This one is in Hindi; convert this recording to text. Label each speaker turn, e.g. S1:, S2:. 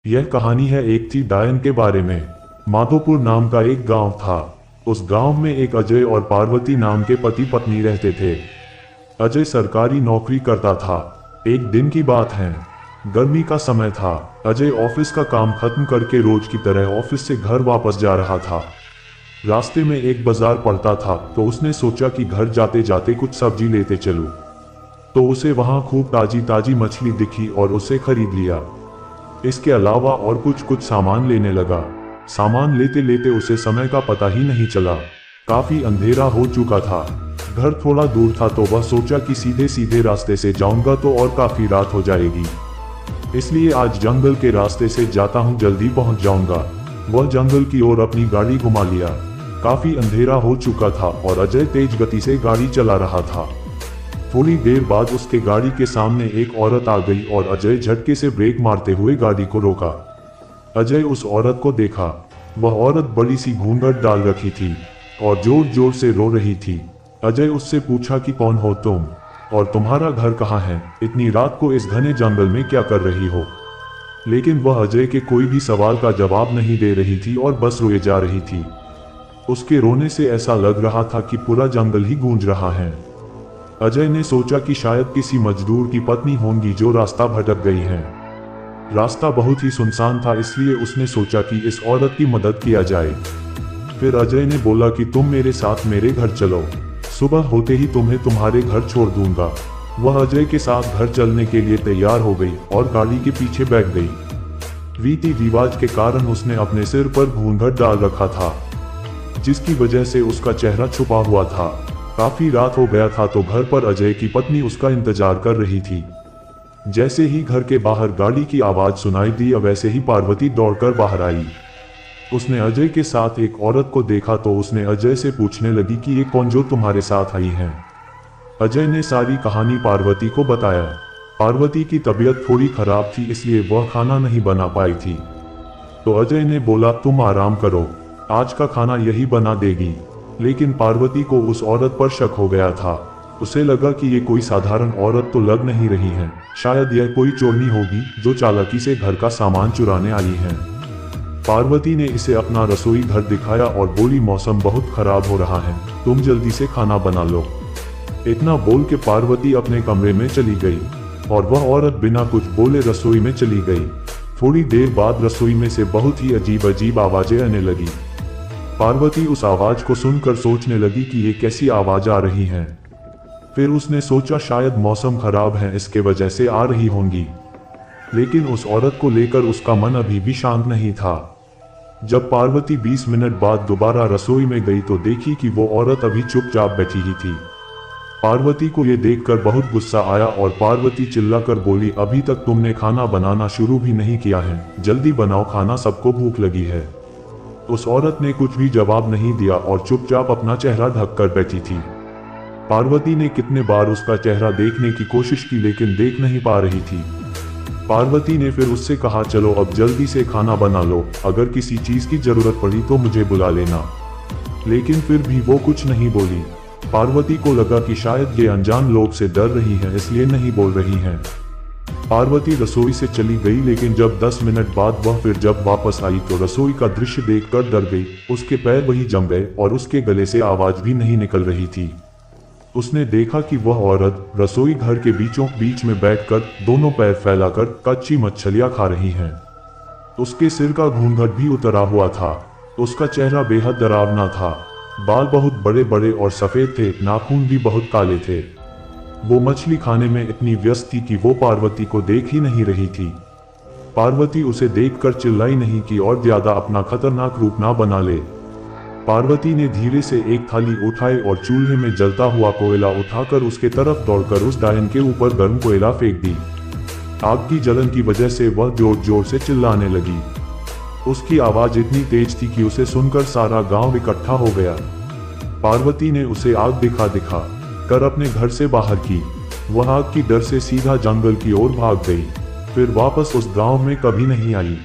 S1: यह कहानी है एक थी डायन के बारे में। माधोपुर नाम का एक गांव था। उस गांव में एक अजय और पार्वती नाम के पति पत्नी रहते थे। अजय सरकारी नौकरी करता था। एक दिन की बात है, गर्मी का समय था। अजय ऑफिस का काम खत्म करके रोज की तरह ऑफिस से घर वापस जा रहा था। रास्ते में एक बाजार पड़ता था तो उसने सोचा कि घर जाते जाते कुछ सब्जी लेते चलूं। तो उसे वहां खूब ताजी ताजी मछली दिखी और उसे खरीद लिया। इसके अलावा और कुछ सामान लेने लगा। सामान लेते लेते उसे समय का पता ही नहीं चला। काफी अंधेरा हो चुका था। घर थोड़ा दूर था तो वह सोचा कि सीधे सीधे रास्ते से जाऊंगा तो और काफी रात हो जाएगी, इसलिए आज जंगल के रास्ते से जाता हूं, जल्दी पहुंच जाऊंगा। वह जंगल की ओर अपनी गाड़ी घुमा लिया। काफी अंधेरा हो चुका था और अजय तेज गति से गाड़ी चला रहा था। थोड़ी देर बाद उसके गाड़ी के सामने एक औरत आ गई और अजय झटके से ब्रेक मारते हुए गाड़ी को रोका। अजय उस औरत को देखा। वह औरत बड़ी सी घूंघट डाल रखी थी और जोर जोर से रो रही थी। अजय उससे पूछा कि कौन हो तुम और तुम्हारा घर कहाँ है? इतनी रात को इस घने जंगल में क्या कर रही हो? लेकिन वह अजय के कोई भी सवाल का जवाब नहीं दे रही थी और बस रोए जा रही थी। उसके रोने से ऐसा लग रहा था कि पूरा जंगल ही गूंज रहा है। अजय ने सोचा कि शायद किसी मजदूर की पत्नी होंगी जो रास्ता भटक गई है। रास्ता बहुत ही सुनसान था, इसलिए उसने सोचा कि इस औरत की मदद किया जाए। फिर अजय ने बोला कि तुम मेरे साथ मेरे घर चलो, सुबह होते ही तुम्हें तुम्हारे घर छोड़ दूंगा। वह अजय के साथ घर चलने के लिए तैयार हो गई और गाड़ी के पीछे बैठ गई। रीति रिवाज के कारण उसने अपने सिर पर घूंघट डाल रखा था, जिसकी वजह से उसका चेहरा छुपा हुआ था। काफी रात हो गया था तो घर पर अजय की पत्नी उसका इंतजार कर रही थी। जैसे ही घर के बाहर गाड़ी की आवाज सुनाई दी, वैसे ही पार्वती दौड़कर बाहर आई। उसने अजय के साथ एक औरत को देखा तो उसने अजय से पूछने लगी कि ये कौन जो तुम्हारे साथ आई है। अजय ने सारी कहानी पार्वती को बताया। पार्वती की तबीयत थोड़ी खराब थी, इसलिए वह खाना नहीं बना पाई थी। तो अजय ने बोला तुम आराम करो, आज का खाना यही बना देगी। लेकिन पार्वती को उस औरत पर शक हो गया था। उसे लगा कि ये कोई साधारण औरत तो लग नहीं रही है, शायद यह कोई चोरनी होगी जो चालाकी से घर का सामान चुराने आई है। पार्वती ने इसे अपना रसोई घर दिखाया और बोली मौसम बहुत खराब हो रहा है, तुम जल्दी से खाना बना लो। इतना बोल के पार्वती अपने कमरे में चली गई और वह औरत बिना कुछ बोले रसोई में चली गई। थोड़ी देर बाद रसोई में से बहुत ही अजीब अजीब आवाजें आने लगी। पार्वती उस आवाज को सुनकर सोचने लगी कि ये कैसी आवाज आ रही है। फिर उसने सोचा शायद मौसम खराब है, इसके वजह से आ रही होंगी। लेकिन उस औरत को लेकर उसका मन अभी भी शांत नहीं था। जब पार्वती 20 मिनट बाद दोबारा रसोई में गई तो देखी कि वो औरत अभी चुपचाप बैठी ही थी। पार्वती को ये देखकर बहुत गुस्सा आया और पार्वती चिल्लाकर बोली अभी तक तुमने खाना बनाना शुरू भी नहीं किया है, जल्दी बनाओ खाना, सबको भूख लगी है। उस औरत ने कुछ भी जवाब नहीं दिया और चुपचाप अपना चेहरा ढककर बैठी थी। पार्वती ने कितने बार उसका चेहरा देखने की कोशिश की लेकिन देख नहीं पा रही थी। पार्वती ने फिर उससे कहा चलो अब जल्दी से खाना बना लो, अगर किसी चीज की जरूरत पड़ी तो मुझे बुला लेना। लेकिन फिर भी वो कुछ नहीं बोली। पार्वती को लगा कि शायद ये अनजान लोग से डर रही है, इसलिए नहीं बोल रही है। पार्वती रसोई से चली गई, लेकिन जब 10 मिनट बाद वह फिर जब वापस आई तो रसोई का दृश्य देखकर डर गई। उसके पैर वही जम गए और उसके गले से आवाज भी नहीं निकल रही थी। उसने देखा कि वह औरत रसोई घर के बीचों बीच में बैठकर दोनों पैर फैलाकर कच्ची मछलियां खा रही है। उसके सिर का घूंघट भी उतरा हुआ था। उसका चेहरा बेहद डरावना था। बाल बहुत बड़े बड़े और सफेद थे, नाखून भी बहुत काले थे। वो मछली खाने में इतनी व्यस्त थी कि वो पार्वती को देख ही नहीं रही थी। पार्वती उसे देखकर चिल्लाई नहीं कि और ज्यादा अपना खतरनाक रूप ना बना ले। पार्वती ने धीरे से एक थाली उठाई और चूल्हे में जलता हुआ कोयला उठाकर उसके तरफ दौड़कर उस डायन के ऊपर गर्म कोयला फेंक दी। आग की जलन की वजह से वह जोर जोर से चिल्लाने लगी। उसकी आवाज इतनी तेज थी कि उसे सुनकर सारा गांव इकट्ठा हो गया। पार्वती ने उसे आग दिखा दिखा कर अपने घर से बाहर की। वह आग की डर से सीधा जंगल की ओर भाग गई। फिर वापस उस गांव में कभी नहीं आई।